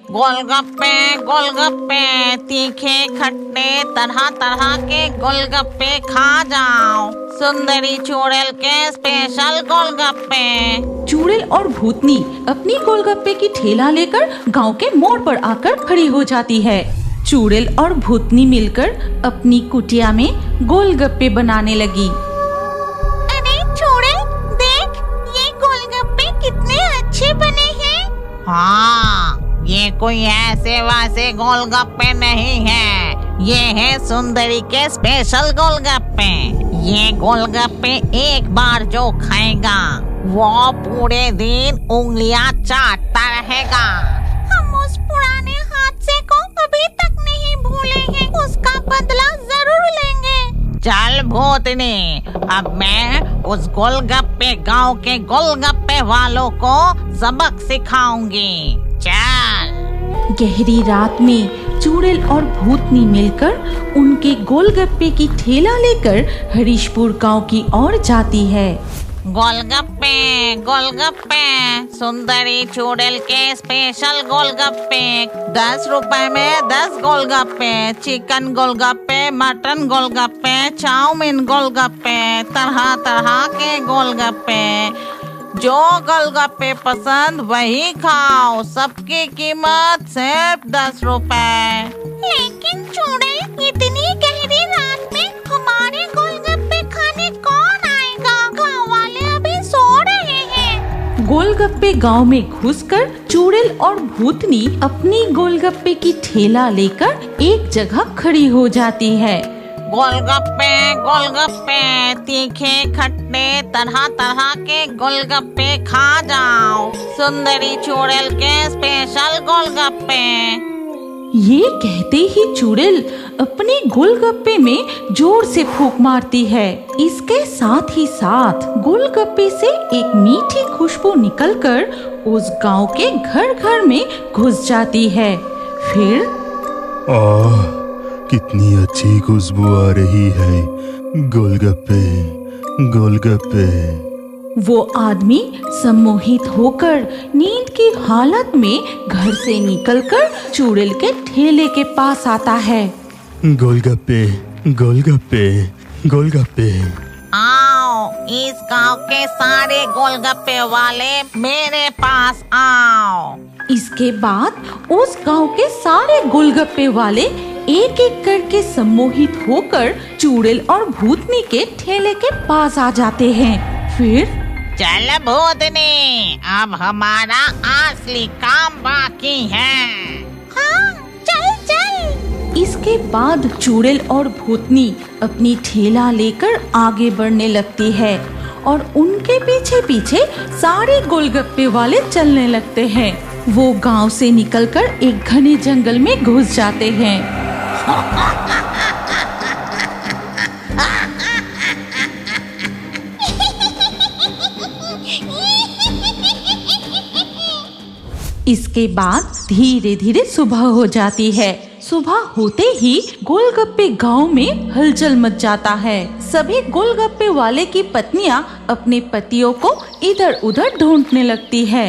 गोलगप्पे गोलगप्पे, तीखे खट्टे तरह तरह के गोलगप्पे खा जाओ। सुंदरी चुड़ैल के स्पेशल गोलगप्पे। चुड़ैल और भूतनी अपनी गोलगप्पे की ठेला लेकर गांव के मोड़ पर आकर खड़ी हो जाती है। चुड़ैल और भूतनी मिलकर अपनी कुटिया में गोलगप्पे बनाने लगी। अरे चुड़ैल देख, ये गोलगप्पे कितने अच्छे बने हैं। हाँ, ये कोई ऐसे वैसे गोलगप्पे नहीं है, ये है सुंदरी के स्पेशल गोलगप्पे। ये गोलगप्पे एक बार जो खाएगा वो पूरे दिन उंगलियां चाटता रहेगा। हम उस पुराने हादसे को अभी तक नहीं भूले हैं, उसका बदला जरूर लेंगे। चल भूतनी, अब मैं उस गोलगप्पे गांव के गोलगप्पे वालों को सबक सिखाऊंगी। चल। गहरी रात में चुड़ैल और भूतनी मिलकर उनके गोलगप्पे की ठेला लेकर हरीशपुर गांव की ओर जाती है। गोलगप्पे गोलगप्पे, सुंदरी चुड़ैल के स्पेशल गोलगप्पे। 10 रुपए में 10 गोलगप्पे, चिकन गोलगप्पे, मटन गोलगप्पे, चाउमीन गोलगप्पे, तरह तरह के गोलगप्पे। जो गोलगप्पे पसंद वही खाओ, सबकी कीमत सिर्फ 10 रुपए। लेकिन चुड़ैल, इतनी गहरी रात में हमारे गोलगप्पे खाने कौन आएगा? गाँव वाले अभी सो रहे हैं। गोलगप्पे गांव में घुसकर चुड़ैल और भूतनी अपनी गोलगप्पे की ठेला लेकर एक जगह खड़ी हो जाती है। गोलगप्पे गोलगप्पे, तीखे खट्टे तरह तरह के गोलगप्पे खा जाओ। सुंदरी चुड़ैल के स्पेशल गोलगप्पे। ये कहते ही चुड़ैल अपने गोलगप्पे में जोर से फूंक मारती है। इसके साथ ही साथ गोलगप्पे से एक मीठी खुशबू निकलकर उस गांव के घर घर में घुस जाती है। फिर कितनी अच्छी खुशबू आ रही है। गोलगप्पे गोलगप्पे। वो आदमी सम्मोहित होकर नींद की हालत में घर से निकलकर चुड़ैल के ठेले के पास आता है। गोलगप्पे गोलगप्पे गोलगप्पे। आओ, इस गांव के सारे गोलगप्पे वाले मेरे पास आओ। इसके बाद उस गांव के सारे गोलगप्पे वाले एक एक करके सम्मोहित होकर चुड़ैल और भूतनी के ठेले के पास आ जाते हैं। फिर चल भूतनी, अब हमारा असली काम बाकी है। हाँ, चल चल। इसके बाद चुड़ैल और भूतनी अपनी ठेला लेकर आगे बढ़ने लगती है और उनके पीछे पीछे सारे गोलगप्पे वाले चलने लगते हैं। वो गांव से निकलकर एक घने जंगल में घुस जाते हैं। इसके बाद धीरे धीरे सुबह हो जाती है। सुबह होते ही गोलगप्पे गांव में हलचल मच जाता है। सभी गोलगप्पे वाले की पत्नियां अपने पतियों को इधर उधर ढूंढने लगती है।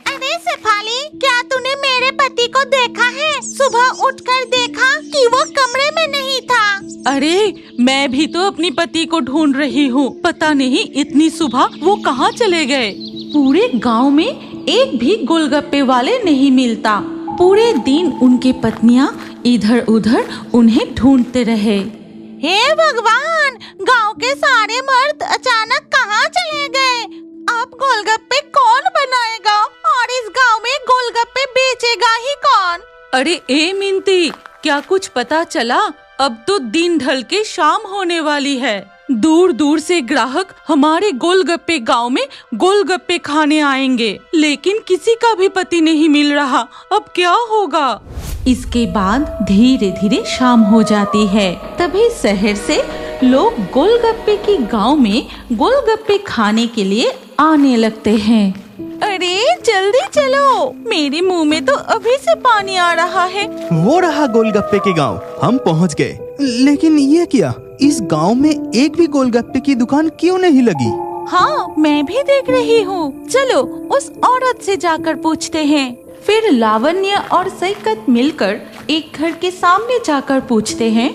अरे शेफाली, क्या तूने मेरे पति को देखा है? सुबह उठकर देखा कि वो कमरे में नहीं था। अरे, मैं भी तो अपनी पति को ढूंढ रही हूँ। पता नहीं इतनी सुबह वो कहाँ चले गए। पूरे गांव में एक भी गोलगप्पे वाले नहीं मिलता। पूरे दिन उनके पत्नियां इधर उधर उन्हें ढूंढते रहे। हे भगवान, गांव के सारे मर्द अचानक कहाँ चले गए? अब गोलगप्पे कौन बनाएगा और इस गांव में गोलगप्पे बेचेगा ही कौन? अरे ए मिनती, क्या कुछ पता चला? अब तो दिन ढल के शाम होने वाली है। दूर दूर से ग्राहक हमारे गोलगप्पे गांव में गोलगप्पे खाने आएंगे, लेकिन किसी का भी पति नहीं मिल रहा। अब क्या होगा? इसके बाद धीरे धीरे शाम हो जाती है। तभी शहर से लोग गोलगप्पे की गांव में गोलगप्पे खाने के लिए आने लगते हैं। अरे जल्दी चलो, मेरे मुंह में तो अभी से पानी आ रहा है। वो रहा गोलगप्पे के गांव, हम पहुंच गए। लेकिन ये क्या, इस गांव में एक भी गोलगप्पे की दुकान क्यों नहीं लगी? हाँ, मैं भी देख रही हूँ। चलो उस औरत से जाकर पूछते हैं। फिर लावण्य और सैकत मिलकर एक घर के सामने जाकर पूछते हैं।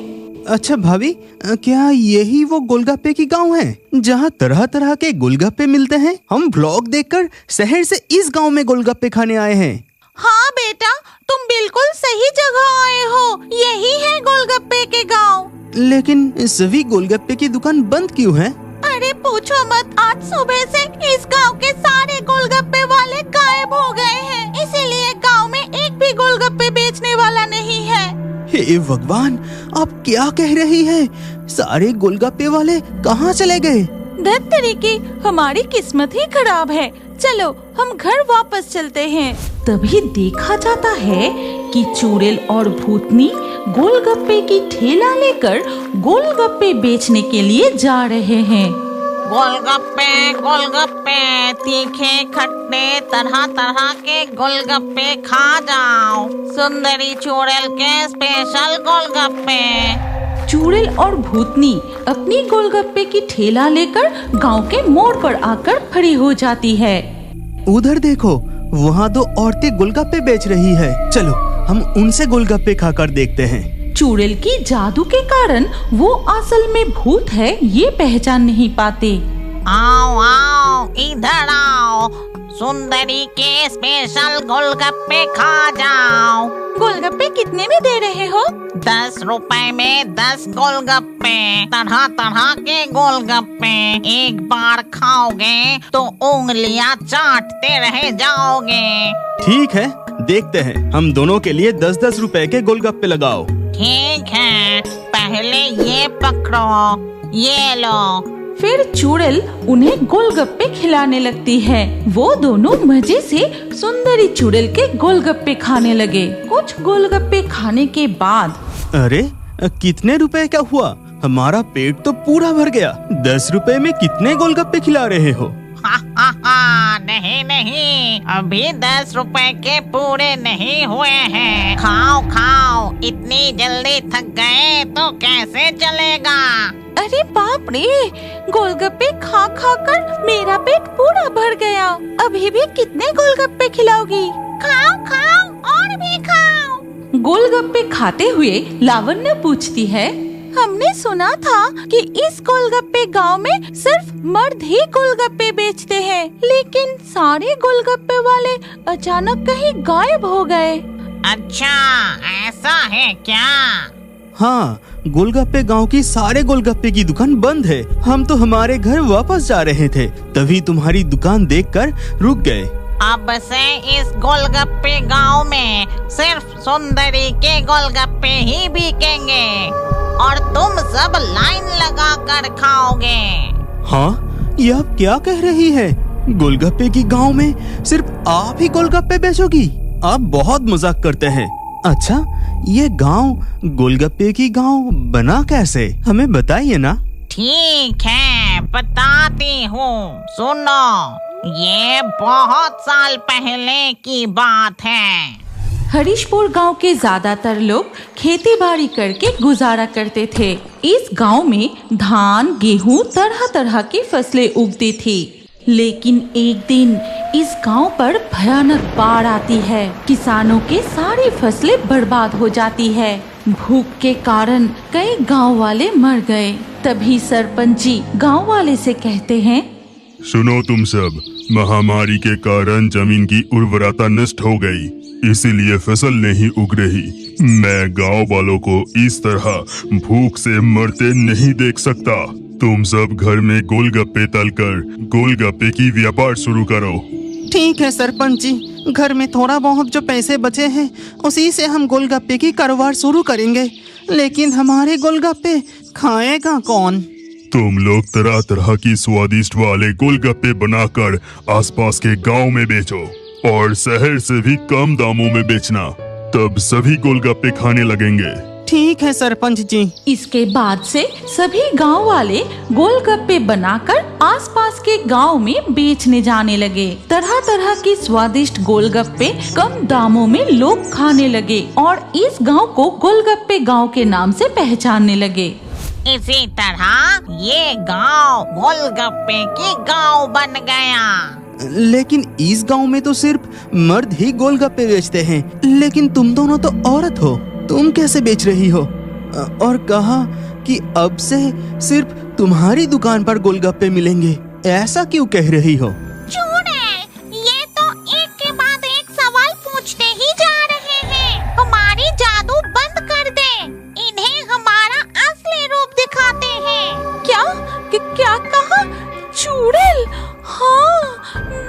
अच्छा भाभी, क्या यही वो गोलगप्पे की गांव है जहाँ तरह तरह के गोलगप्पे मिलते हैं? हम ब्लॉग देखकर शहर से इस गांव में गोलगप्पे खाने आए हैं। हाँ बेटा, तुम बिल्कुल सही जगह आए हो। यही है गोलगप्पे के गांव। लेकिन सभी गोलगप्पे की दुकान बंद क्यों है? अरे पूछो मत, आज सुबह से इस गांव के सारे गोलगप्पे वाले गायब हो गए हैं। इसीलिए गांव में एक भी गोलगप्पे बेचने वाला नहीं है। हे भगवान, आप क्या कह रही है? सारे गोलगप्पे वाले कहाँ चले गए? धत्तरी की, हमारी किस्मत ही खराब है। चलो हम घर वापस चलते हैं। तभी देखा जाता है कि चुड़ैल और भूतनी गोलगप्पे की ठेला लेकर गोलगप्पे बेचने के लिए जा रहे हैं। गोलगप्पे गोलगप्पे, तीखे खट्टे तरह तरह के गोलगप्पे खा जाओ। सुंदरी चुड़ैल के स्पेशल गोलगप्पे। चुड़ैल और भूतनी अपनी गोलगप्पे की ठेला लेकर गांव के मोड़ पर आकर खड़ी हो जाती है। उधर देखो, वहाँ दो औरतें गोलगप्पे बेच रही है। चलो हम उनसे गोलगप्पे खाकर देखते हैं। चुड़ैल की जादू के कारण वो असल में भूत है ये पहचान नहीं पाते। आओ आओ, इधर आओ। सुंदरी के स्पेशल गोलगप्पे खा जाओ। गोलगप्पे कितने में दे रहे हो? 10 रुपए में 10 गोलगप्पे, तरह तरह के गोलगप्पे। एक बार खाओगे तो उंगलियां चाटते रह जाओगे। ठीक है, देखते हैं। हम दोनों के लिए 10-10 रुपए के गोलगप्पे लगाओ। ठीक है, पहले ये पकड़ो, ये लो। फिर चुड़ैल उन्हें गोलगप्पे खिलाने लगती है। वो दोनों मजे से सुंदरी चुड़ैल के गोलगप्पे खाने लगे। कुछ गोलगप्पे खाने के बाद, अरे कितने रुपए का हुआ? हमारा पेट तो पूरा भर गया। 10 रुपए में कितने गोलगप्पे खिला रहे हो? नहीं नहीं, अभी 10 रुपए के पूरे नहीं हुए हैं। खाओ खाओ, इतनी जल्दी थक गए तो कैसे चलेगा? अरे बाप रे, गोलगप्पे खा खा कर मेरा पेट पूरा भर गया। अभी भी कितने गोलगप्पे खिलाओगी? खाओ खाओ और भी खाओ। गोलगप्पे खाते हुए लावण्य पूछती है। हमने सुना था कि इस गोलगप्पे गांव में सिर्फ मर्द ही गोलगप्पे बेचते हैं, लेकिन सारे गोलगप्पे वाले अचानक कहीं गायब हो गए। अच्छा, ऐसा है क्या? हाँ, गोलगप्पे गांव की सारे गोलगप्पे की दुकान बंद है। हम तो हमारे घर वापस जा रहे थे, तभी तुम्हारी दुकान देखकर रुक गए। अब से इस गोलगप्पे गांव में सिर्फ सुंदरी के गोलगप्पे ही बिकेंगे और तुम सब लाइन लगा कर खाओगे। हाँ, ये आप क्या कह रही है? गोलगप्पे की गांव में सिर्फ आप ही गोलगप्पे बेचोगी? आप बहुत मजाक करते हैं। अच्छा, ये गांव गोलगप्पे की गांव बना कैसे? हमें बताइए ना। ठीक है, बताती हूँ। सुनो, ये बहुत साल पहले की बात है। हरीशपुर गांव के ज्यादातर लोग खेती बाड़ी करके गुजारा करते थे। इस गांव में धान, गेहूं, तरह तरह की फसलें उगती थी। लेकिन एक दिन इस गांव पर भयानक बाढ़ आती है। किसानों के सारी फसलें बर्बाद हो जाती है। भूख के कारण कई गांव वाले मर गए। तभी सरपंच जी गांव वाले से कहते हैं, सुनो तुम सब, महामारी के कारण जमीन की उर्वरता नष्ट हो गई, इसीलिए फसल नहीं उग रही। मैं गांव वालों को इस तरह भूख से मरते नहीं देख सकता। तुम सब घर में गोलगप्पे तलकर गोलगप्पे की व्यापार शुरू करो। ठीक है सरपंच जी, घर में थोड़ा बहुत जो पैसे बचे हैं उसी से हम गोलगप्पे की कारोबार शुरू करेंगे। लेकिन हमारे गोलगप्पे खाएगा कौन? तुम लोग तरह तरह की स्वादिष्ट वाले गोलगप्पे बनाकर आसपास के गांव में बेचो और शहर से भी कम दामों में बेचना, तब सभी गोलगप्पे खाने लगेंगे। ठीक है सरपंच जी। इसके बाद से सभी गांव वाले गोलगप्पे बनाकर आसपास के गांव में बेचने जाने लगे। तरह तरह की स्वादिष्ट गोलगप्पे कम दामों में लोग खाने लगे और इस गांव को गोलगप्पे गांव के नाम से पहचानने लगे। इसी तरह ये गांव गोलगप्पे की गांव बन गया। लेकिन इस गांव में तो सिर्फ मर्द ही गोलगप्पे बेचते हैं, लेकिन तुम दोनों तो औरत हो, तुम कैसे बेच रही हो? और कहा कि अब से सिर्फ तुम्हारी दुकान पर गोलगप्पे मिलेंगे, ऐसा क्यों कह रही हो? चुड़ैल, ये तो एक के बाद एक सवाल पूछते ही जा रहे हैं। हमारी जादू बंद कर दे, इन्हें हमारा असली रूप दिखाते हैं। क्या कहा? चुड़ैल? हाँ,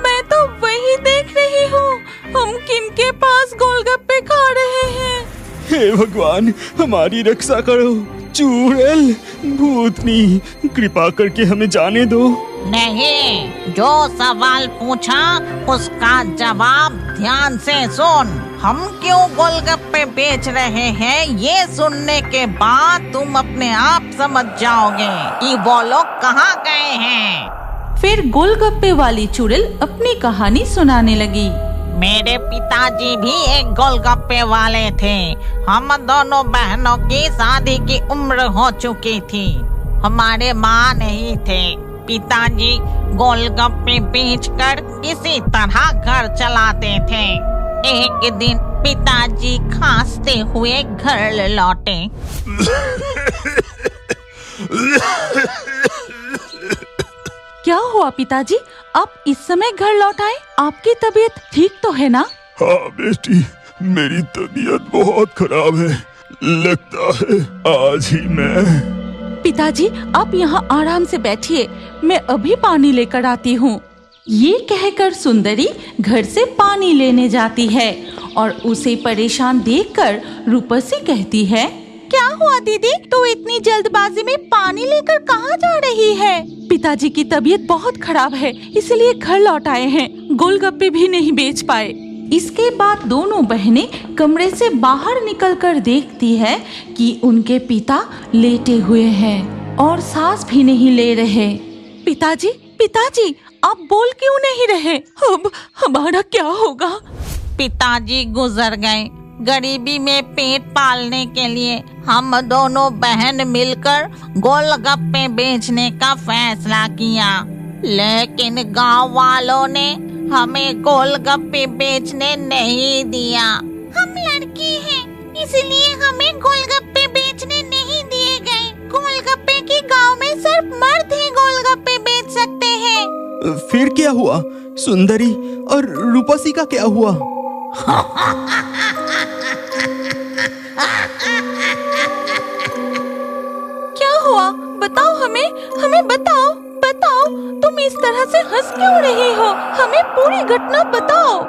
मैं तो वही देख रही हूँ। हम किनके पास गोलगप्पे खा रहे हैं? हे भगवान, हमारी रक्षा करो। चुड़ैल, भूतनी, कृपा करके हमें जाने दो। नहीं, जो सवाल पूछा उसका जवाब ध्यान से सुन। हम क्यों गोलगप्पे बेच रहे हैं, ये सुनने के बाद तुम अपने आप समझ जाओगे कि वो लोग कहाँ गए हैं। फिर गोलगप्पे वाली चुड़ैल अपनी कहानी सुनाने लगी। मेरे पिताजी भी एक गोलगप्पे वाले थे। हम दोनों बहनों की शादी की उम्र हो चुकी थी। हमारे माँ नहीं थे। पिताजी गोलगप्पे बेचकर किसी तरह घर चलाते थे। एक दिन पिताजी खांसते हुए घर लौटे। क्या हुआ पिताजी, आप इस समय घर लौट आए? आपकी तबीयत ठीक तो है ना? हाँ बेटी, मेरी तबीयत बहुत खराब है। लगता है आज ही मैं। पिताजी, आप यहाँ आराम से बैठिए, मैं अभी पानी लेकर आती हूँ। ये कहकर सुंदरी घर से पानी लेने जाती है और उसे परेशान देखकर रूपसी कहती है, क्या हुआ दीदी, तू इतनी जल्दबाजी में पानी लेकर कहाँ जा रही है? पिताजी की तबीयत बहुत खराब है, इसलिए घर लौट आए हैं। गोलगप्पे भी नहीं बेच पाए। इसके बाद दोनों बहनें कमरे से बाहर निकलकर देखती है कि उनके पिता लेटे हुए हैं और सांस भी नहीं ले रहे। पिताजी, पिताजी, आप बोल क्यों नहीं रहे? अब हमारा क्या होगा? पिताजी गुजर गए। गरीबी में पेट पालने के लिए हम दोनों बहन मिलकर गोलगप्पे बेचने का फैसला किया, लेकिन गांव वालों ने हमें गोलगप्पे बेचने नहीं दिया। हम लड़की हैं, इसलिए हमें गोलगप्पे बेचने नहीं दिए गए। गोलगप्पे की गांव में सिर्फ मर्द ही गोलगप्पे बेच सकते हैं। फिर क्या हुआ? सुंदरी और रूपसी का क्या हुआ? क्या हुआ? बताओ हमें बताओ। तुम इस तरह से हंस क्यों रही हो? हमें पूरी घटना बताओ।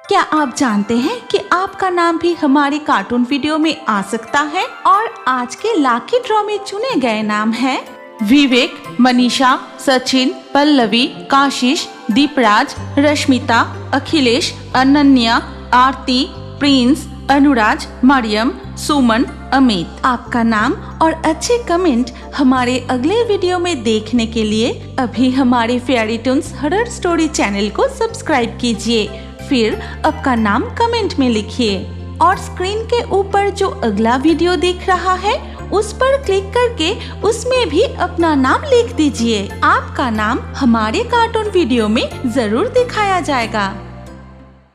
क्या आप जानते हैं कि आपका नाम भी हमारे कार्टून वीडियो में आ सकता है? और आज के लाकी ड्रॉ में चुने गए नाम हैं विवेक, मनीषा, सचिन, पल्लवी, काशिश, दीपराज, रश्मिता, अखिलेश, अनन्या, आरती, प्रिंस, अनुराज, मरियम, सुमन, अमित। आपका नाम और अच्छे कमेंट हमारे अगले वीडियो में देखने के लिए अभी हमारे fairy Toons horror story channel को सब्सक्राइब कीजिए। फिर आपका नाम कमेंट में लिखिए और स्क्रीन के ऊपर जो अगला वीडियो दिख रहा है उस पर क्लिक करके उसमें भी अपना नाम लिख दीजिए। आपका नाम हमारे कार्टून वीडियो में जरूर दिखाया जाएगा।